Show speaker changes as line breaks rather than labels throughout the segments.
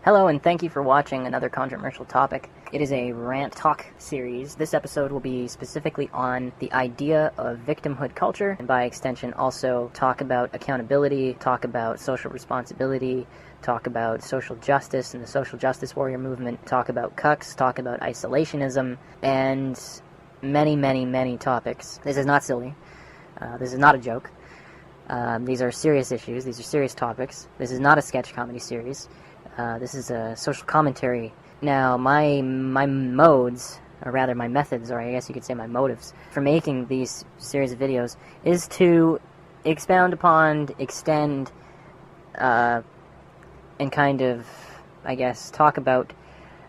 Hello, and thank you for watching another controversial topic. It is a rant talk series. This episode will be specifically on the idea of victimhood culture, and by extension also talk about accountability, talk about social responsibility, talk about social justice and the social justice warrior movement, talk about cucks, talk about isolationism, and many topics. This is not silly. This is not a joke. These are serious issues. These are serious topics. This is not a sketch comedy series. This is a social commentary. Now, my modes, or rather my methods, or I guess you could say my motives, for making these series of videos is to expound upon, extend, and kind of, I guess, talk about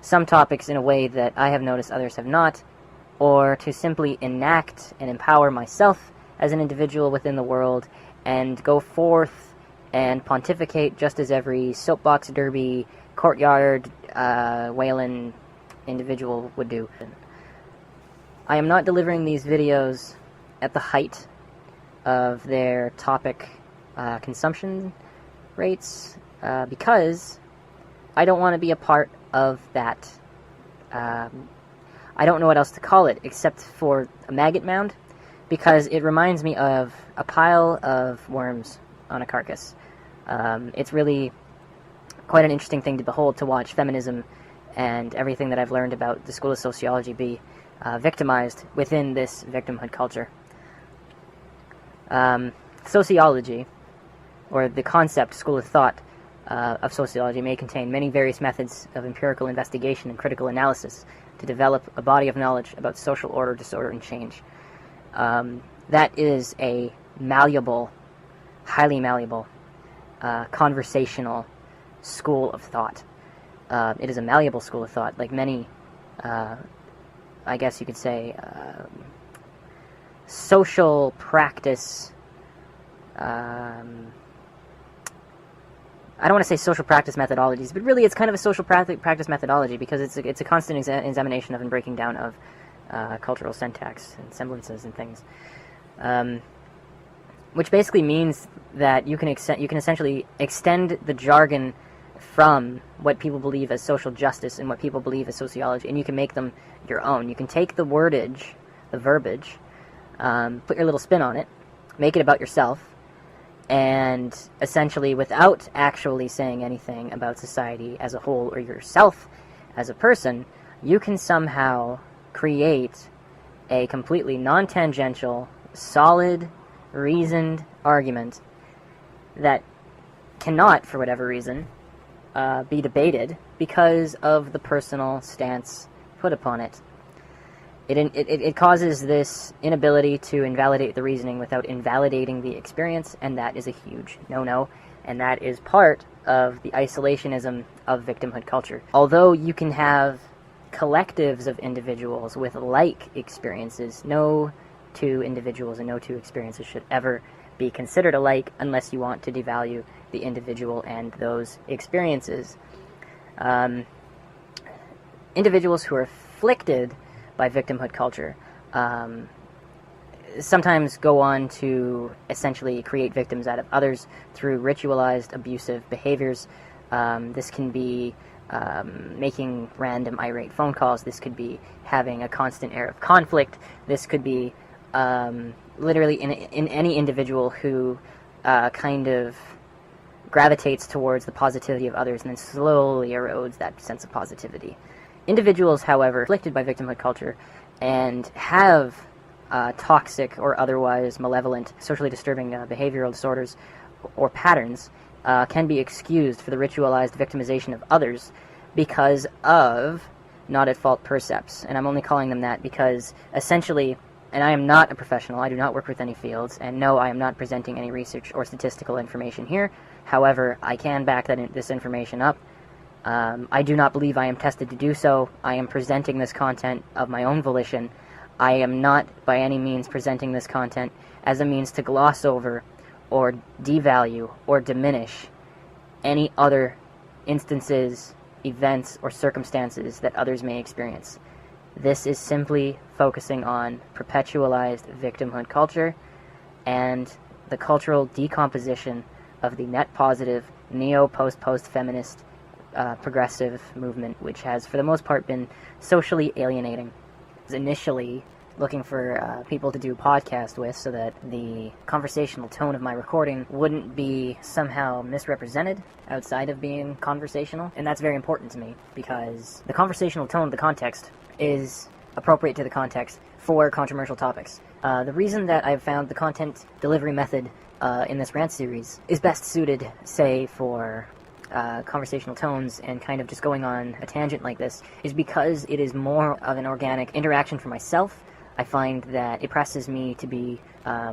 some topics in a way that I have noticed others have not, or to simply enact and empower myself as an individual within the world and go forth and pontificate just as every soapbox derby, courtyard, whaling individual would do. I am not delivering these videos at the height of their topic consumption rates because I don't want to be a part of that. I don't know what else to call it except for a maggot mound, because it reminds me of a pile of worms on a carcass. It's really quite an interesting thing to behold, to watch feminism and everything that I've learned about the School of Sociology be victimized within this victimhood culture. Sociology, or the concept, school of thought of sociology, may contain many various methods of empirical investigation and critical analysis to develop a body of knowledge about social order, disorder, and change. That is a malleable, highly malleable, conversational school of thought. It is a malleable school of thought, like many, I guess you could say, social practice. I don't want to say social practice methodologies, but really it's kind of a social practice methodology, because it's a constant examination of and breaking down of cultural syntax and semblances and things. Which basically means that you can essentially extend the jargon from what people believe as social justice and what people believe as sociology, and you can make them your own. You can take the wordage, the verbiage, put your little spin on it, make it about yourself, and essentially, without actually saying anything about society as a whole or yourself as a person, you can somehow create a completely non-tangential, solid, reasoned argument that cannot, for whatever reason, be debated because of the personal stance put upon it. It causes this inability to invalidate the reasoning without invalidating the experience, and that is a huge no-no, and that is part of the isolationism of victimhood culture. Although you can have collectives of individuals with like experiences, no two individuals and no two experiences should ever be considered alike unless you want to devalue the individual and those experiences. Individuals who are afflicted by victimhood culture sometimes go on to essentially create victims out of others through ritualized abusive behaviors. This can be making random irate phone calls. This could be having a constant air of conflict. This could be literally in any individual who kind of gravitates towards the positivity of others and then slowly erodes that sense of positivity. Individuals, however, afflicted by victimhood culture and have toxic or otherwise malevolent, socially disturbing behavioral disorders or patterns can be excused for the ritualized victimization of others because of not-at-fault percepts. And I'm only calling them that because, essentially, and I am not a professional, I do not work with any fields, and no, I am not presenting any research or statistical information here. However, I can back this information up. I do not believe I am tested to do so. I am presenting this content of my own volition. I am not, by any means, presenting this content as a means to gloss over or devalue or diminish any other instances, events, or circumstances that others may experience. This is simply focusing on perpetualized victimhood culture and the cultural decomposition of the net positive, neo-post-feminist progressive movement, which has, for the most part, been socially alienating. I was initially looking for people to do a podcast with so that the conversational tone of my recording wouldn't be somehow misrepresented outside of being conversational. And that's very important to me, because the conversational tone of the context is appropriate to the context for controversial topics. The reason that I've found the content delivery method in this rant series is best suited, say, for conversational tones and kind of just going on a tangent like this is because it is more of an organic interaction for myself. I find that it presses me to be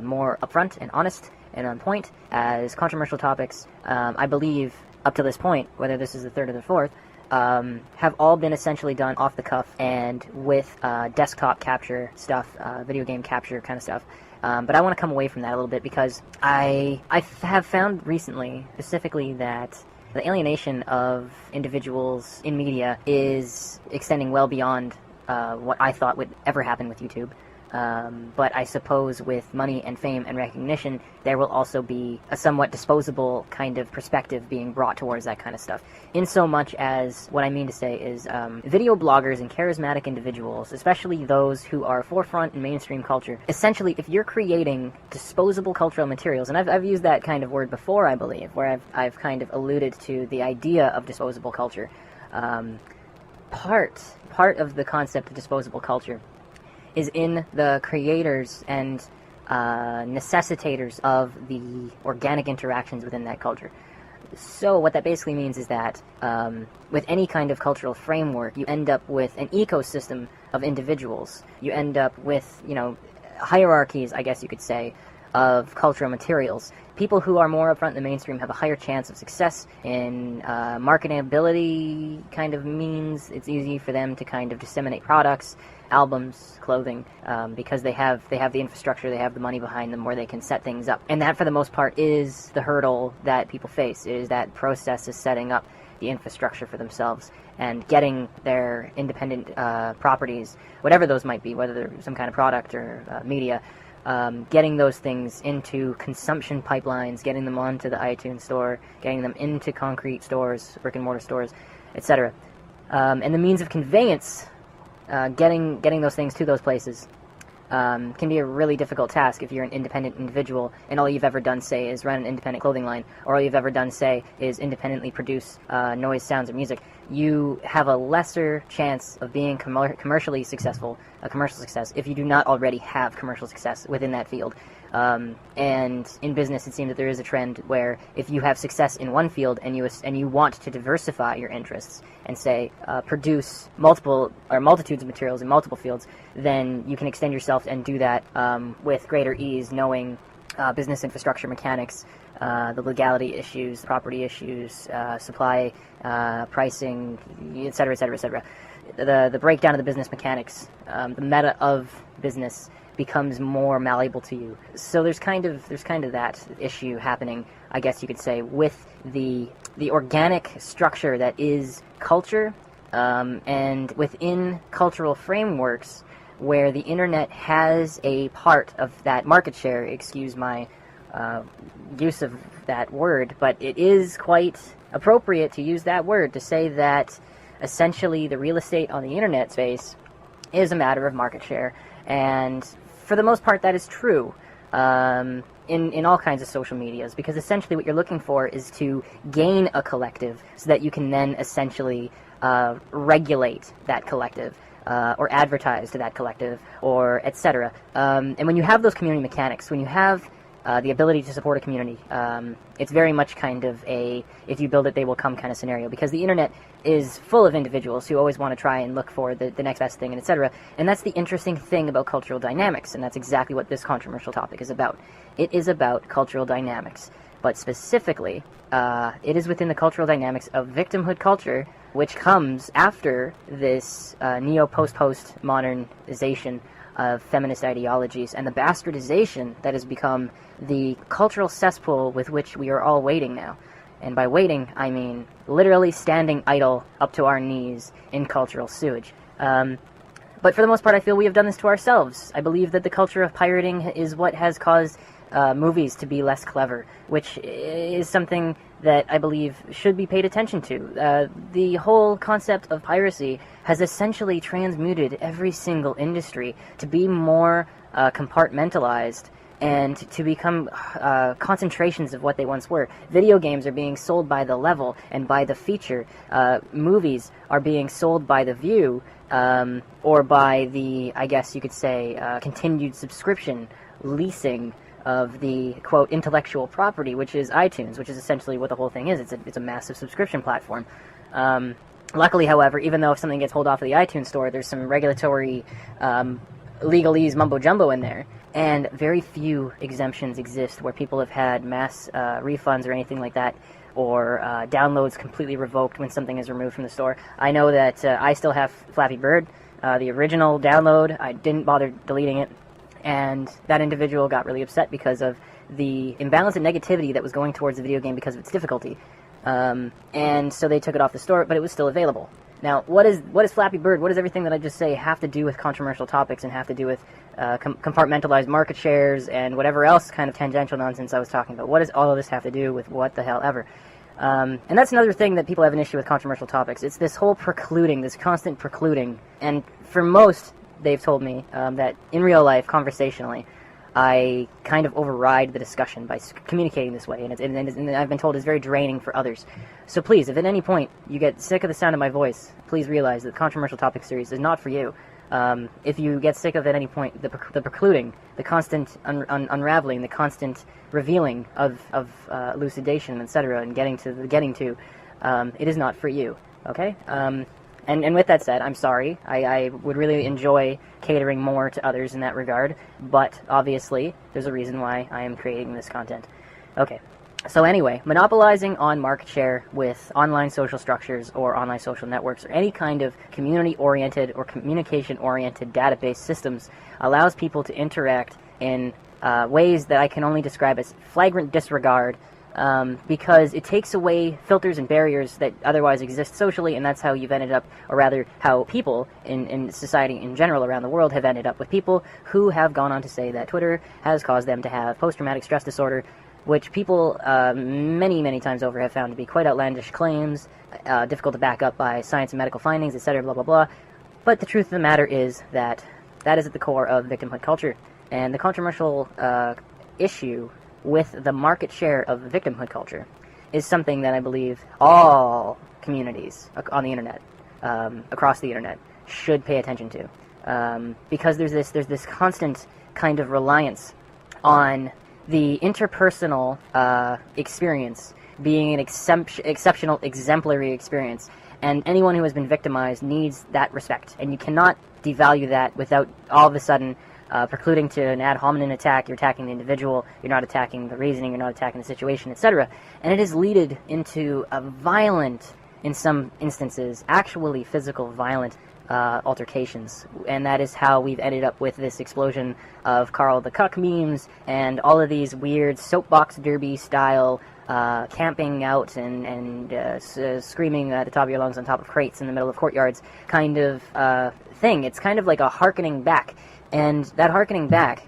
more upfront and honest and on point, as controversial topics, I believe, up to this point, whether this is the third or the fourth, have all been essentially done off the cuff and with desktop capture stuff, video game capture kind of stuff. But I want to come away from that a little bit, because I have found recently, specifically, that the alienation of individuals in media is extending well beyond what I thought would ever happen with YouTube. But I suppose with money and fame and recognition, there will also be a somewhat disposable kind of perspective being brought towards that kind of stuff. In so much as, what I mean to say is, video bloggers and charismatic individuals, especially those who are forefront in mainstream culture, essentially, if you're creating disposable cultural materials, and I've used that kind of word before, I believe, where I've kind of alluded to the idea of disposable culture. Part of the concept of disposable culture is in the creators and necessitators of the organic interactions within that culture. So what that basically means is that with any kind of cultural framework, you end up with an ecosystem of individuals. You end up with, hierarchies, I guess you could say, of cultural materials. People who are more upfront in the mainstream have a higher chance of success in marketability kind of means. It's easy for them to kind of disseminate products, albums, clothing, because they have the infrastructure, they have the money behind them where they can set things up. And that, for the most part, is the hurdle that people face, is that process of setting up the infrastructure for themselves and getting their independent properties, whatever those might be, whether they're some kind of product or media, getting those things into consumption pipelines, getting them onto the iTunes store, getting them into concrete stores, brick-and-mortar stores, etc. And the means of conveyance, getting those things to those places, can be a really difficult task if you're an independent individual and all you've ever done, say, is run an independent clothing line, or all you've ever done, say, is independently produce noise, sounds, or music. You have a lesser chance of being commercially successful, a commercial success, if you do not already have commercial success within that field. And in business, it seems that there is a trend where if you have success in one field and you want to diversify your interests and, say, produce multitudes of materials in multiple fields, then you can extend yourself and do that with greater ease, knowing business infrastructure mechanics, the legality issues, property issues, supply, pricing, etc., etc., etc. The breakdown of the business mechanics, the meta of business becomes more malleable to you. So there's kind of that issue happening, I guess you could say, with the organic structure that is culture, and within cultural frameworks where the internet has a part of that market share. Excuse my use of that word, but it is quite appropriate to use that word to say that essentially the real estate on the internet space is a matter of market share, and for the most part that is true in all kinds of social medias, because essentially what you're looking for is to gain a collective so that you can then essentially regulate that collective, or advertise to that collective, or etc. And when you have those community mechanics, when you have the ability to support a community, it's very much kind of a if you build it they will come kind of scenario, because the internet is full of individuals who always want to try and look for the next best thing, and etc. And that's the interesting thing about cultural dynamics, and that's exactly what this controversial topic is about. It is about cultural dynamics, but specifically it is within the cultural dynamics of victimhood culture, which comes after this neo-post-modernization of feminist ideologies and the bastardization that has become the cultural cesspool with which we are all wading now. And by wading, I mean literally standing idle up to our knees in cultural sewage. But for the most part, I feel we have done this to ourselves. I believe that the culture of pirating is what has caused movies to be less clever, which is something that I believe should be paid attention to. The whole concept of piracy has essentially transmuted every single industry to be more compartmentalized and to become concentrations of what they once were. Video games are being sold by the level and by the feature. Movies are being sold by the view, or by the, I guess you could say, continued subscription, leasing of the, quote, intellectual property, which is iTunes, which is essentially what the whole thing is. It's a massive subscription platform. Luckily, however, even though if something gets pulled off of the iTunes store, there's some regulatory legalese mumbo-jumbo in there, and very few exemptions exist where people have had mass refunds or anything like that, or downloads completely revoked when something is removed from the store. I know that I still have Flappy Bird, the original download. I didn't bother deleting it, and that individual got really upset because of the imbalance and negativity that was going towards the video game because of its difficulty. And so they took it off the store, but it was still available. Now, what is Flappy Bird? What does everything that I just say have to do with controversial topics and have to do with compartmentalized market shares and whatever else kind of tangential nonsense I was talking about? What does all of this have to do with what the hell ever? And that's another thing that people have an issue with controversial topics. It's this whole precluding, this constant precluding. And for most, they've told me that in real life, conversationally, I kind of override the discussion by communicating this way, and I've been told it's very draining for others. So please, if at any point you get sick of the sound of my voice, please realize that the Controversial Topic series is not for you. If you get sick of at any point the precluding, the constant unraveling, the constant revealing of elucidation, etc., and getting to, it is not for you. Okay? And with that said, I'm sorry. I would really enjoy catering more to others in that regard, but obviously there's a reason why I am creating this content. Okay, so anyway, monopolizing on market share with online social structures or online social networks or any kind of community-oriented or communication-oriented database systems allows people to interact in ways that I can only describe as flagrant disregard, because it takes away filters and barriers that otherwise exist socially, and that's how you've ended up, or rather, how people in society in general around the world have ended up with people who have gone on to say that Twitter has caused them to have post-traumatic stress disorder, which people many, many times over have found to be quite outlandish claims, difficult to back up by science and medical findings, etc., blah, blah, blah. But the truth of the matter is that that is at the core of victimhood culture, and the controversial issue with the market share of victimhood culture is something that I believe all communities on the internet, across the internet, should pay attention to, because there's this constant kind of reliance on the interpersonal experience being an exceptional, exemplary experience, and anyone who has been victimized needs that respect, and you cannot devalue that without all of a sudden precluding to an ad hominem attack. You're attacking the individual, you're not attacking the reasoning, you're not attacking the situation, etc. And it has led into a violent, in some instances, actually physical violent altercations. And that is how we've ended up with this explosion of Carl the Cuck memes and all of these weird soapbox derby style camping out and screaming at the top of your lungs on top of crates in the middle of courtyards kind of thing. It's kind of like a hearkening back. And that hearkening back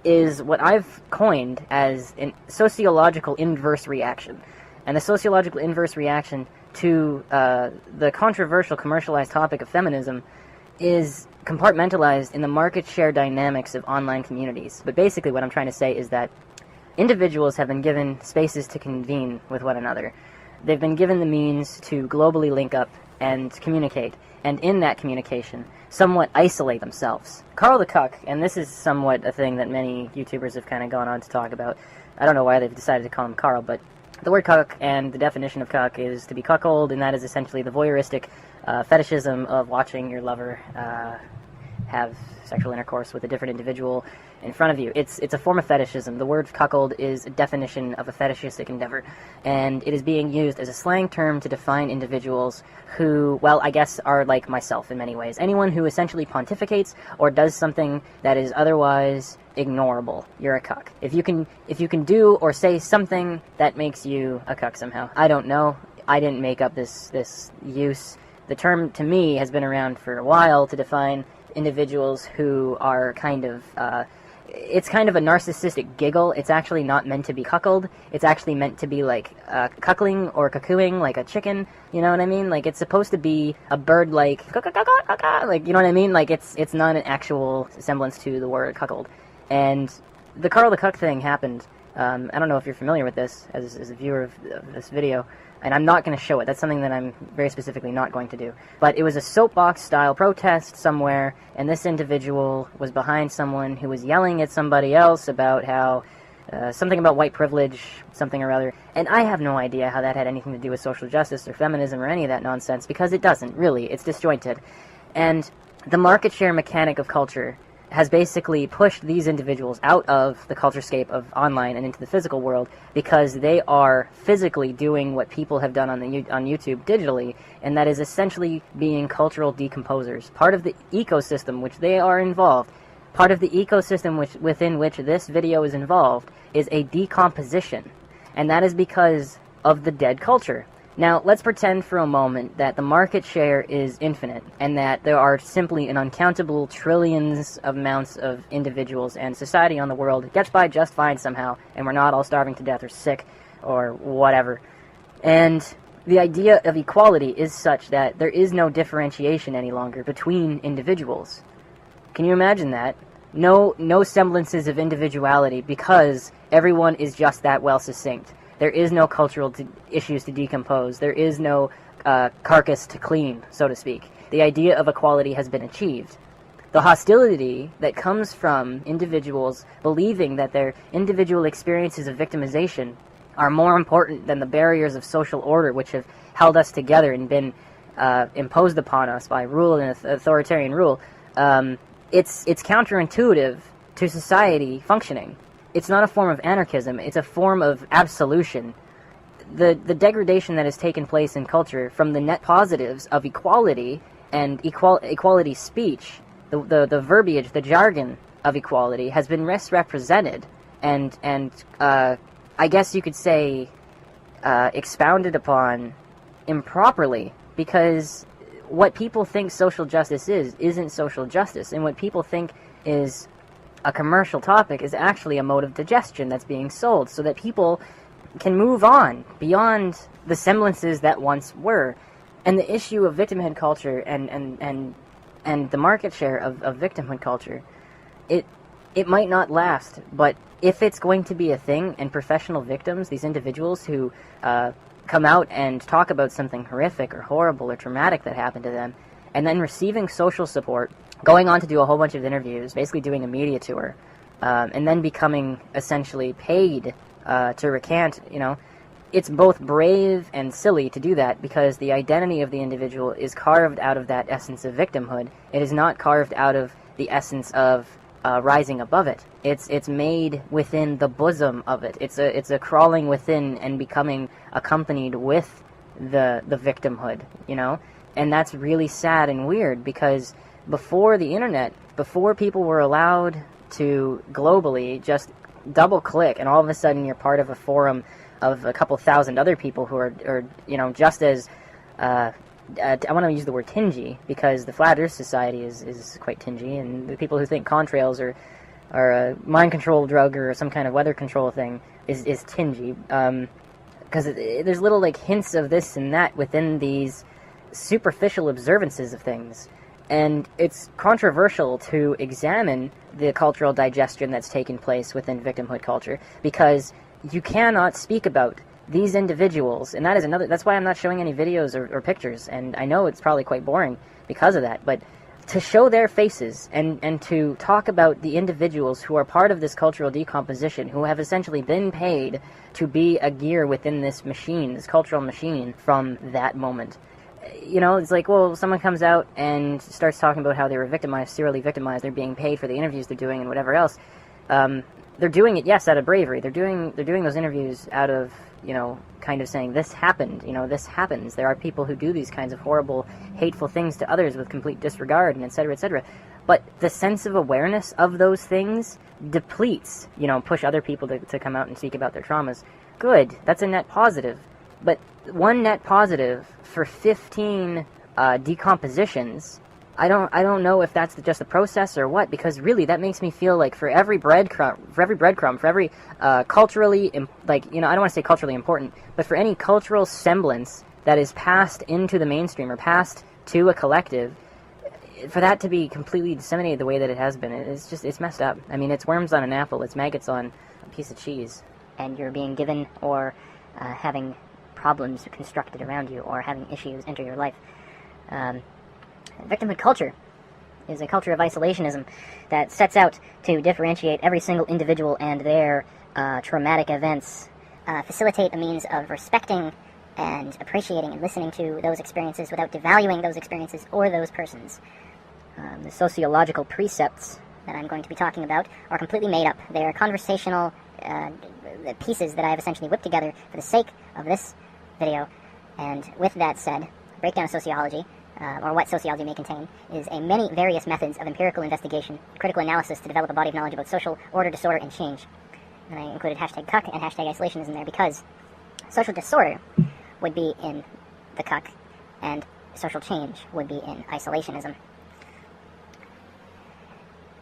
is what I've coined as a sociological inverse reaction. And the sociological inverse reaction to the controversial commercialized topic of feminism is compartmentalized in the market share dynamics of online communities. But basically what I'm trying to say is that individuals have been given spaces to convene with one another. They've been given the means to globally link up and communicate. And in that communication, somewhat isolate themselves. Carl the Cuck, and this is somewhat a thing that many YouTubers have kind of gone on to talk about. I don't know why they've decided to call him Carl, but the word cuck and the definition of cuck is to be cuckold, and that is essentially the voyeuristic fetishism of watching your lover have sexual intercourse with a different individual in front of you. It's a form of fetishism. The word cuckold is a definition of a fetishistic endeavor, and it is being used as a slang term to define individuals who, well, I guess are like myself in many ways. Anyone who essentially pontificates or does something that is otherwise ignorable. You're a cuck. If you can do or say something that makes you a cuck somehow. I don't know. I didn't make up this use. The term, to me, has been around for a while to define individuals who are kind of it's kind of a narcissistic giggle. It's actually not meant to be cuckold. It's actually meant to be like cuckling or cuckooing, like a chicken. You know what I mean? Like, it's supposed to be a bird, like, like, you know what I mean? Like, it's not an actual semblance to the word cuckold. And the Carl the Cuck thing happened. I don't know if you're familiar with this as a viewer of this video, and I'm not going to show it. That's something that I'm very specifically not going to do. But it was a soapbox-style protest somewhere, and this individual was behind someone who was yelling at somebody else about how, something about white privilege, something or other. And I have no idea how that had anything to do with social justice or feminism or any of that nonsense, because it doesn't, really. It's disjointed. And the market share mechanic of culture has basically pushed these individuals out of the culturescape of online and into the physical world, because they are physically doing what people have done on YouTube digitally, and that is essentially being cultural decomposers. Part of the ecosystem which they are involved, part of the ecosystem within which this video is involved, is a decomposition, and that is because of the dead culture. Now, let's pretend for a moment that the market share is infinite, and that there are simply an uncountable trillions of amounts of individuals, and society on the world gets by just fine somehow, and we're not all starving to death or sick or whatever. And the idea of equality is such that there is no differentiation any longer between individuals. Can you imagine that? No semblances of individuality, because everyone is just that well succinct. There is no cultural issues to decompose. There is no carcass to clean, so to speak. The idea of equality has been achieved. The hostility that comes from individuals believing that their individual experiences of victimization are more important than the barriers of social order which have held us together and been imposed upon us by rule and authoritarian rule, it's counterintuitive to society functioning. It's not a form of anarchism, it's a form of absolution. The degradation that has taken place in culture from the net positives of equality and equality speech, the verbiage, the jargon of equality has been misrepresented and I guess you could say expounded upon improperly, because what people think social justice isn't social justice, and what people think is a commercial topic is actually a mode of digestion that's being sold so that people can move on beyond the semblances that once were. And the issue of victimhood culture and the market share of victimhood culture, it might not last, but if it's going to be a thing, and professional victims, these individuals who come out and talk about something horrific or horrible or traumatic that happened to them, and then receiving social support, going on to do a whole bunch of interviews, basically doing a media tour, and then becoming essentially paid to recant, it's both brave and silly to do that, because the identity of the individual is carved out of that essence of victimhood. It is not carved out of the essence of rising above it. It's made within the bosom of it. It's a crawling within and becoming accompanied with the victimhood, And that's really sad and weird, because before the internet, before people were allowed to globally just double-click, and all of a sudden you're part of a forum of a couple thousand other people who are just as, I want to use the word tingy, because the Flat Earth Society is quite tingy, and the people who think contrails are a mind control drug or some kind of weather control thing is tingy, because there's little hints of this and that within these superficial observances of things. And it's controversial to examine the cultural digestion that's taken place within victimhood culture, because you cannot speak about these individuals, and that's why I'm not showing any videos or pictures, and I know it's probably quite boring because of that, but to show their faces and to talk about the individuals who are part of this cultural decomposition, who have essentially been paid to be a gear within this machine, this cultural machine, from that moment. It's like, well, someone comes out and starts talking about how they were victimized, serially victimized, they're being paid for the interviews they're doing and whatever else. They're doing it, yes, out of bravery. They're doing those interviews out of, kind of saying, this happened, this happens. There are people who do these kinds of horrible, hateful things to others with complete disregard, and et cetera, et cetera. But the sense of awareness of those things depletes, push other people to come out and speak about their traumas. Good, that's a net positive. But one net positive for 15 decompositions I don't know if that's just the process or what, because really that makes me feel like for every breadcrumb, for every culturally, I don't want to say culturally important, but for any cultural semblance that is passed into the mainstream or passed to a collective, for that to be completely disseminated the way that it has been, it's messed up. I mean, it's worms on an apple, it's maggots on a piece of cheese. And you're being given or having problems constructed around you or having issues enter your life. Victimhood culture is a culture of isolationism that sets out to differentiate every single individual and their traumatic events,
facilitate a means of respecting and appreciating and listening to those experiences without devaluing those experiences or those persons.
The sociological precepts
that I'm going to be talking about are completely made up. They are conversational pieces that I have essentially whipped together for the sake of this video. And with that said, breakdown of sociology, or what sociology may contain, is a many various methods of empirical investigation, critical analysis to develop a body of knowledge about social order, disorder, and change. And I included hashtag cuck and hashtag isolationism there because social disorder would be in the cuck and social change would be in isolationism.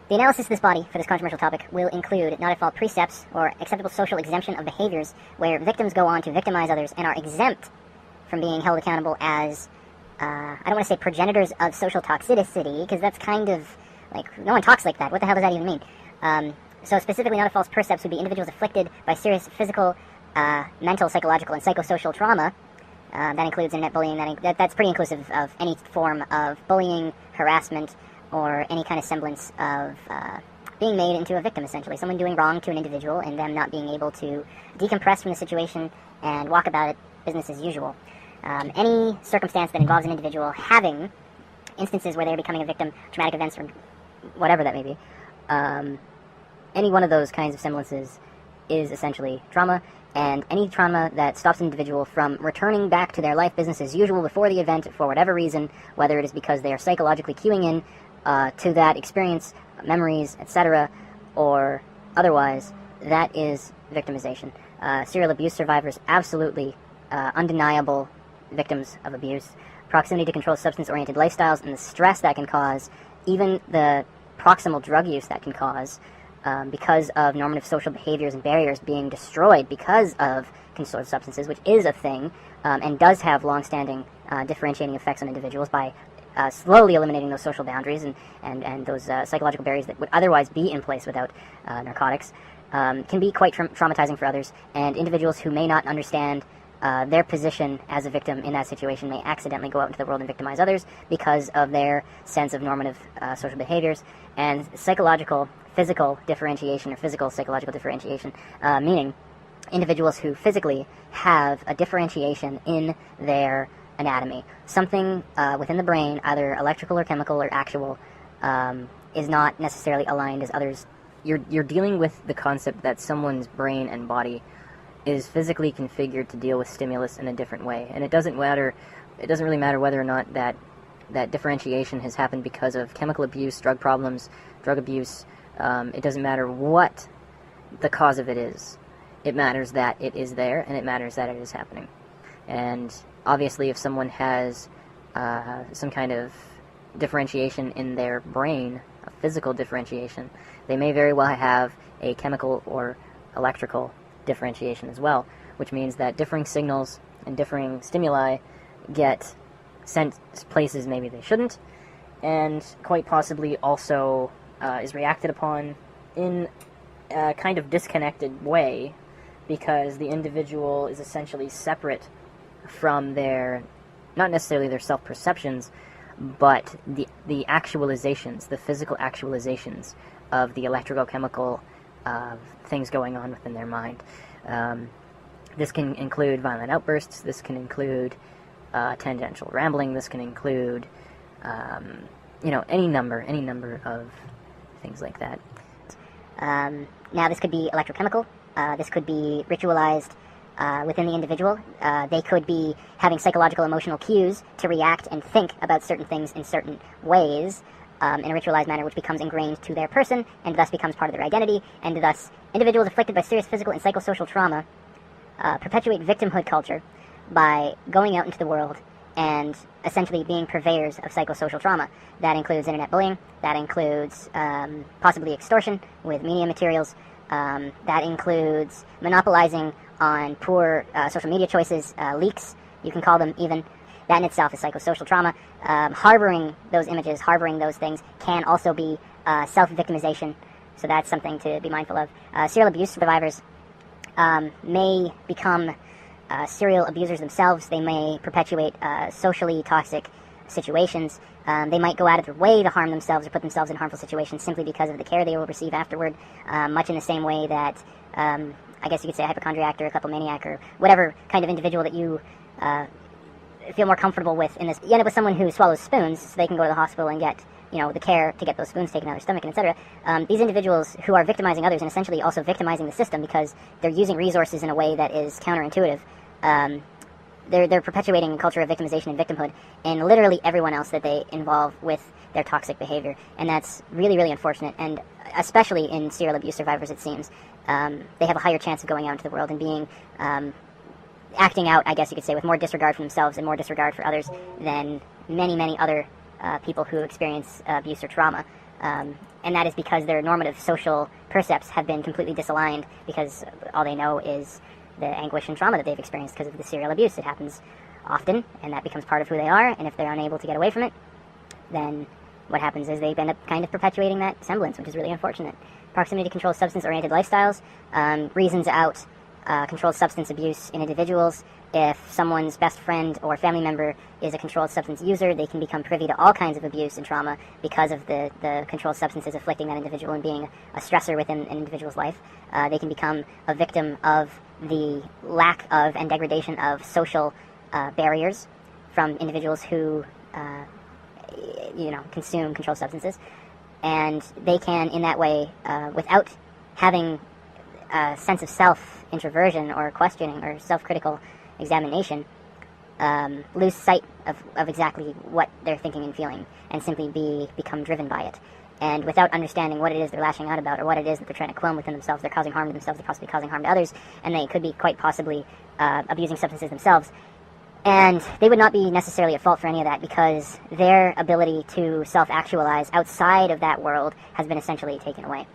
The analysis of this body for this controversial topic will include not at fault precepts or acceptable social exemption of behaviors where victims go on to victimize others and are exempt from being held accountable as, I don't want to say progenitors of social toxicity, because that's kind of, like, no one talks like that. What the hell does that even mean? So specifically, not at fault precepts would be individuals afflicted by serious physical, mental, psychological, and psychosocial trauma. That includes internet bullying. That's pretty inclusive of any form of bullying, harassment, or any kind of semblance of being made into a victim, essentially. Someone doing wrong to an individual and them not being able to decompress from the situation and walk about it business as usual. Any circumstance that involves an individual having instances where they're becoming a victim, traumatic events, or whatever that may be, any one of those kinds of semblances is essentially trauma, and any trauma that stops an individual from returning back to their life business as usual before the event for whatever reason, whether it is because they are psychologically cueing in to that experience, memories, etc., or otherwise, that is victimization. Serial abuse survivors, absolutely undeniable victims of abuse. Proximity to controlled substance-oriented lifestyles and the stress that can cause, even the proximal drug use that can cause, because of normative social behaviors and barriers being destroyed because of controlled substances, which is a thing, and does have long-standing differentiating effects on individuals by slowly eliminating those social boundaries and those psychological barriers that would otherwise be in place without narcotics, can be quite traumatizing for others, and individuals who may not understand their position as a victim in that situation may accidentally go out into the world and victimize others because of their sense of normative social behaviors. And psychological physical differentiation or physical psychological differentiation, meaning individuals who physically have a differentiation in their anatomy. Something within the brain, either electrical or chemical or actual, is not necessarily aligned as others. You're dealing with the concept that someone's brain and body is physically configured to deal with stimulus in a different way. And it doesn't really matter whether or not that differentiation has happened because of chemical abuse, drug problems, drug abuse. It doesn't matter what the cause of it is. It matters that it is there, and it matters that it is happening. And obviously, if someone has some kind of differentiation in their brain, a physical differentiation, they may very well have a chemical or electrical differentiation as well, which means that differing signals and differing stimuli get sent places maybe they shouldn't, and quite possibly also is reacted upon in a kind of disconnected way, because the individual is essentially separate from their, not necessarily their self-perceptions, but the actualizations, the physical actualizations of the electrical-chemical things going on within their mind. This can include violent outbursts, this can include tangential rambling, this can include, any number of things like that. Now this could be electrochemical, this could be ritualized within the individual. They could be having psychological emotional cues to react and think about certain things in certain ways in a ritualized manner, which becomes ingrained to their person and thus becomes part of their identity, and thus individuals afflicted by serious physical and psychosocial trauma perpetuate victimhood culture by going out into the world and essentially being purveyors of psychosocial trauma. That includes internet bullying, that includes possibly extortion with media materials, that includes monopolizing on poor social media choices, leaks, you can call them even. That in itself is psychosocial trauma. Harboring those images, harboring those things can also be self-victimization, so that's something to be mindful of. Serial abuse survivors may become serial abusers themselves. They may perpetuate socially toxic situations. They might go out of their way to harm themselves or put themselves in harmful situations simply because of the care they will receive afterward, much in the same way that, I guess you could say, a hypochondriac or a kleptomaniac or whatever kind of individual that you feel more comfortable with in this. You end up with someone who swallows spoons so they can go to the hospital and get, the care to get those spoons taken out of their stomach, and etc. These individuals who are victimizing others and essentially also victimizing the system because they're using resources in a way that is counterintuitive. They're perpetuating a culture of victimization and victimhood in literally everyone else that they involve with their toxic behavior, and that's really, really unfortunate, and especially in serial abuse survivors, it seems. They have a higher chance of going out into the world and being, acting out, I guess you could say, with more disregard for themselves and more disregard for others than many, many other people who experience abuse or trauma. And that is because their normative social percepts have been completely disaligned because all they know is the anguish and trauma that they've experienced because of the serial abuse. It happens often, and that becomes part of who they are, and if they're unable to get away from it, then what happens is they end up kind of perpetuating that semblance, which is really unfortunate. Proximity to controlled substance-oriented lifestyles reasons out controlled substance abuse in individuals. If someone's best friend or family member is a controlled substance user, they can become privy to all kinds of abuse and trauma because of the controlled substances afflicting that individual and being a stressor within an individual's life. They can become a victim of the lack of and degradation of social barriers from individuals who, consume controlled substances. And they can, in that way, without having a sense of self-introversion or questioning or self-critical examination, lose sight of exactly what they're thinking and feeling and simply become driven by it. And without understanding what it is they're lashing out about or what it is that they're trying to clone within themselves, they're causing harm to themselves, they're possibly causing harm to others, and they could be quite possibly abusing substances themselves. And they would not be necessarily at fault for any of that because their ability to self-actualize outside of that world has been essentially taken away.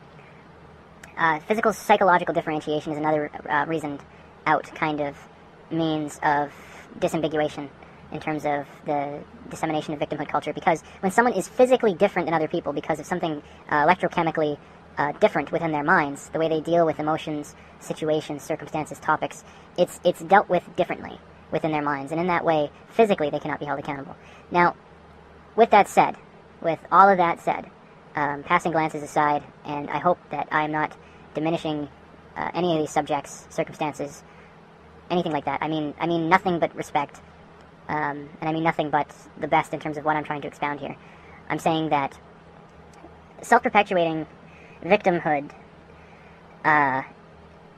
Physical psychological differentiation is another reasoned out kind of means of disambiguation in terms of the dissemination of victimhood culture, because when someone is physically different than other people because of something electrochemically different within their minds, the way they deal with emotions, situations, circumstances, topics, it's dealt with differently within their minds, and in that way, physically, they cannot be held accountable. Now, with that said, with all of that said, passing glances aside, and I hope that I am not diminishing any of these subjects, circumstances, anything like that. I mean nothing but respect, and I mean nothing but the best in terms of what I'm trying to expound here. I'm saying that self-perpetuating victimhood,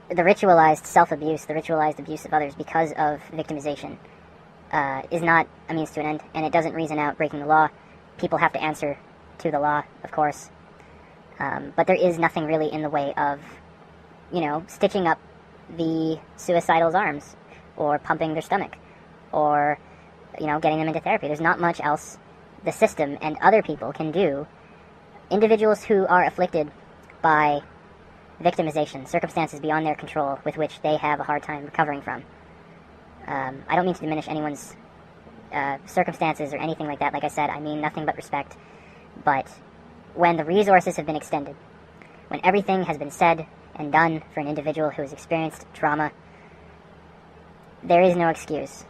the ritualized self-abuse, the ritualized abuse of others because of victimization, is not a means to an end, and it doesn't reason out breaking the law. People have to answer to the law, of course, but there is nothing really in the way of, stitching up the suicidal's arms, or pumping their stomach, or, getting them into therapy. There's not much else the system and other people can do. Individuals who are afflicted by victimization, circumstances beyond their control with which they have a hard time recovering from. I don't mean to diminish anyone's circumstances or anything like that. Like I said, I mean nothing but respect. But when the resources have been extended, when everything has been said and done for an individual who has experienced trauma, there is no excuse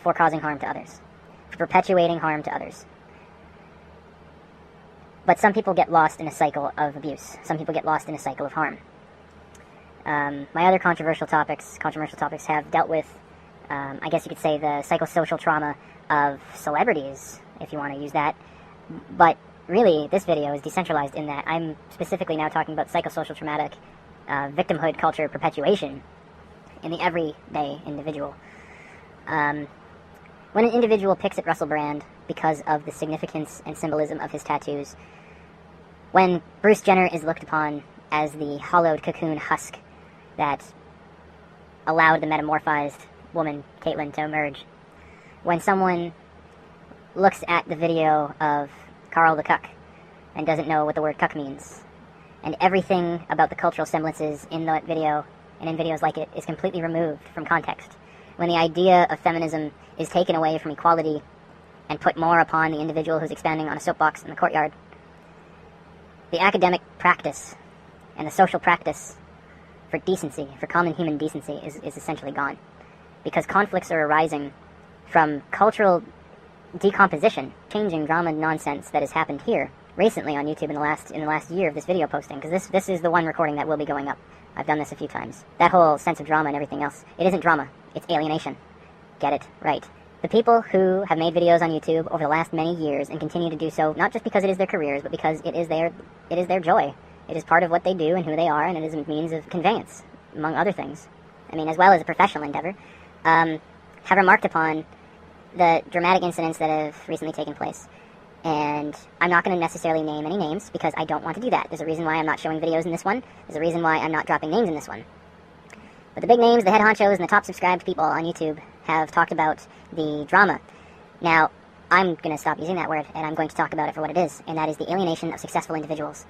for causing harm to others, for perpetuating harm to others. But some people get lost in a cycle of abuse. Some people get lost in a cycle of harm. My other controversial topics have dealt with, I guess you could say, the psychosocial trauma of celebrities, if you want to use that. But really, this video is decentralized in that I'm specifically now talking about psychosocial traumatic victimhood culture perpetuation in the everyday individual. When an individual picks at Russell Brand because of the significance and symbolism of his tattoos, when Bruce Jenner is looked upon as the hollowed cocoon husk that allowed the metamorphized woman, Caitlyn, to emerge, when someone looks at the video of Carl the Cuck and doesn't know what the word cuck means, and everything about the cultural semblances in that video and in videos like it is completely removed from context, when the idea of feminism is taken away from equality and put more upon the individual who's expanding on a soapbox in the courtyard, the academic practice and the social practice for decency, for common human decency, is essentially gone. Because conflicts are arising from cultural decomposition, changing drama nonsense that has happened here recently on YouTube in the last year of this video posting, because this is the one recording that will be going up. I've done this a few times. That whole sense of drama and everything else, it isn't drama, it's alienation. Get it right. The people who have made videos on YouTube over the last many years and continue to do so, not just because it is their careers, but because it is their joy. It is part of what they do and who they are, and it is a means of conveyance, among other things. I mean, as well as a professional endeavor, have remarked upon the dramatic incidents that have recently taken place. And I'm not going to necessarily name any names, because I don't want to do that. There's a reason why I'm not showing videos in this one. There's a reason why I'm not dropping names in this one. But the big names, the head honchos, and the top subscribed people on YouTube have talked about the drama. Now, I'm going to stop using that word, and I'm going to talk about it for what it is, and that is the alienation of successful individuals.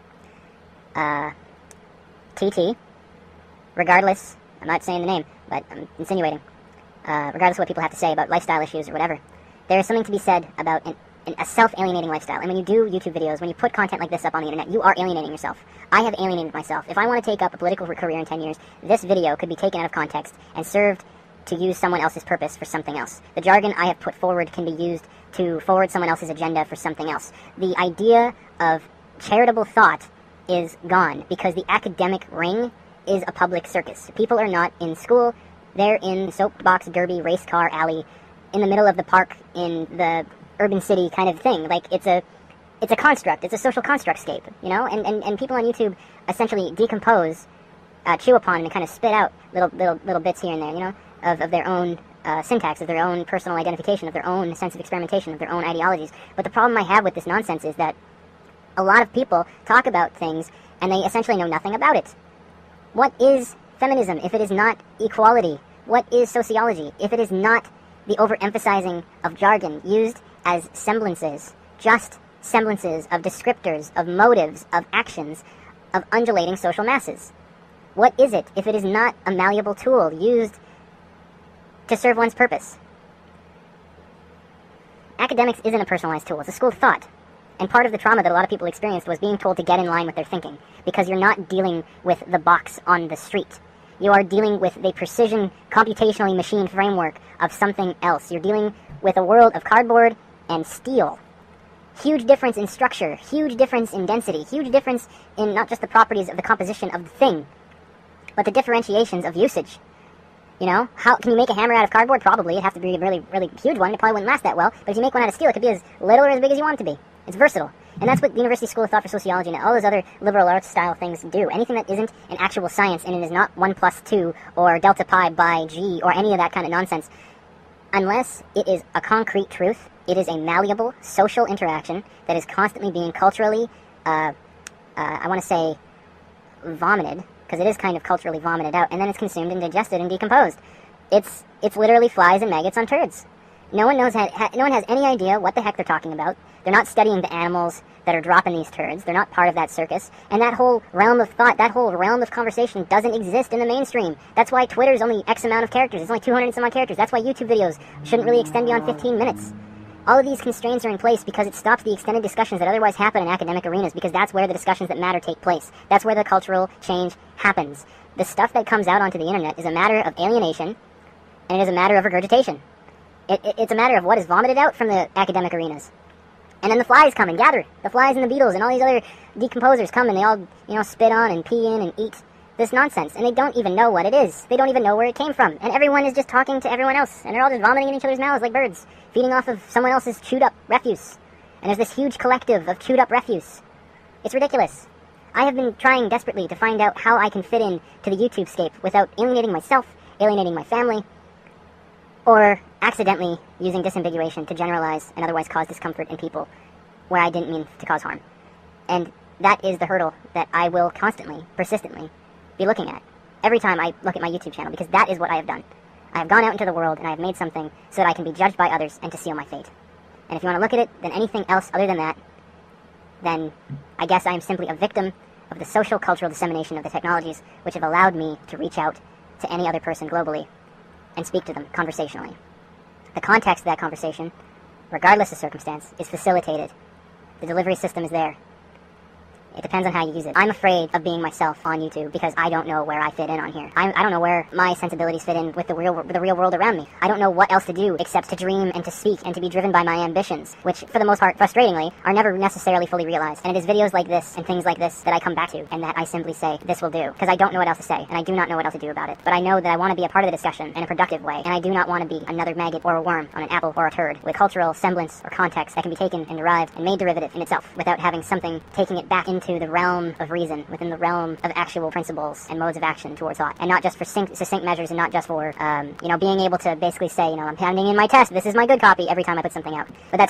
TT, regardless, I'm not saying the name, but I'm insinuating, regardless of what people have to say about lifestyle issues or whatever, there is something to be said about a self-alienating lifestyle. And when you do YouTube videos, when you put content like this up on the internet, you are alienating yourself. I have alienated myself. If I want to take up a political career in 10 years, this video could be taken out of context and served to use someone else's purpose for something else. The jargon I have put forward can be used to forward someone else's agenda for something else. The idea of charitable thought is gone, because the academic ring is a public circus. People are not in school, they're in soapbox derby race car alley in the middle of the park in the urban city kind of thing. Like, it's a construct, it's a social constructscape, you know, and people on YouTube essentially decompose, chew upon, and kind of spit out little bits here and there, you know, of their own syntax, of their own personal identification, of their own sense of experimentation, of their own ideologies. But the problem I have with this nonsense is that a lot of people talk about things and they essentially know nothing about it. What is feminism if it is not equality? What is sociology if it is not the overemphasizing of jargon used as semblances, just semblances of descriptors, of motives, of actions, of undulating social masses? What is it if it is not a malleable tool used to serve one's purpose? Academics isn't a personalized tool, it's a school of thought. And part of the trauma that a lot of people experienced was being told to get in line with their thinking, because you're not dealing with the box on the street. You are dealing with the precision, computationally machined framework of something else. You're dealing with a world of cardboard and steel. Huge difference in structure, huge difference in density, huge difference in not just the properties of the composition of the thing, but the differentiations of usage. You know, how can you make a hammer out of cardboard? Probably. It'd have to be a really, really huge one. It probably wouldn't last that well. But if you make one out of steel, it could be as little or as big as you want it to be. It's versatile. And that's what the University School of Thought for Sociology and all those other liberal arts style things do. Anything that isn't an actual science, and it is not 1 plus 2 or delta pi by g or any of that kind of nonsense, unless it is a concrete truth, it is a malleable social interaction that is constantly being culturally, I want to say, vomited, because it is kind of culturally vomited out, and then it's consumed and digested and decomposed. It's literally flies and maggots on turds. No one knows. No one has any idea what the heck they're talking about. They're not studying the animals that are dropping these turds. They're not part of that circus. And that whole realm of thought, that whole realm of conversation doesn't exist in the mainstream. That's why Twitter's only X amount of characters. It's only 200 and some odd characters. That's why YouTube videos shouldn't really extend beyond 15 minutes. All of these constraints are in place because it stops the extended discussions that otherwise happen in academic arenas, because that's where the discussions that matter take place. That's where the cultural change happens. The stuff that comes out onto the internet is a matter of alienation, and it is a matter of regurgitation. It's a matter of what is vomited out from the academic arenas. And then the flies come and gather. The flies and the beetles and all these other decomposers come and they all, you know, spit on and pee in and eat this nonsense. And they don't even know what it is. They don't even know where it came from. And everyone is just talking to everyone else. And they're all just vomiting in each other's mouths like birds, feeding off of someone else's chewed up refuse. And there's this huge collective of chewed up refuse. It's ridiculous. I have been trying desperately to find out how I can fit in to the YouTube scape without alienating myself, alienating my family, or accidentally using disambiguation to generalize and otherwise cause discomfort in people where I didn't mean to cause harm. And that is the hurdle that I will constantly, persistently be looking at every time I look at my YouTube channel, because that is what I have done. I have gone out into the world and I have made something so that I can be judged by others and to seal my fate. And if you want to look at it, then anything else other than that, then I guess I am simply a victim of the social cultural dissemination of the technologies which have allowed me to reach out to any other person globally and speak to them conversationally. The context of that conversation, regardless of circumstance, is facilitated. The delivery system is there. It depends on how you use it. I'm afraid of being myself on YouTube because I don't know where I fit in on here. I don't know where my sensibilities fit in with the real world around me. I don't know what else to do except to dream and to speak and to be driven by my ambitions, which for the most part, frustratingly, are never necessarily fully realized. And it is videos like this and things like this that I come back to and that I simply say, this will do, because I don't know what else to say and I do not know what else to do about it. But I know that I want to be a part of the discussion in a productive way, and I do not want to be another maggot or a worm on an apple or a turd with cultural semblance or context that can be taken and derived and made derivative in itself without having something taking it back into the realm of reason, within the realm of actual principles and modes of action towards thought, and not just for succinct measures, and not just for, being able to basically say, I'm handing in my test, this is my good copy every time I put something out. But that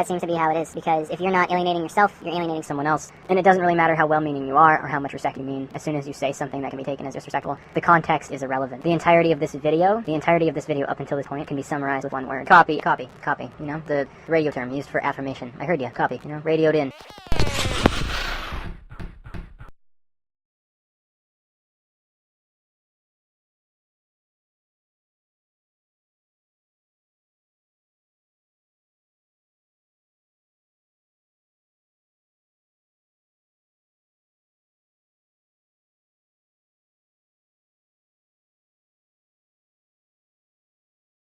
seems to be how it is, because if you're not alienating yourself, you're alienating someone else, and it doesn't really matter how well-meaning you are or how much respect you mean. As soon as you say something that can be taken as disrespectful, the context is irrelevant. The entirety of this video up until this point can be summarized with one word: copy. The radio term used for affirmation. I heard you. Copy. Radioed in.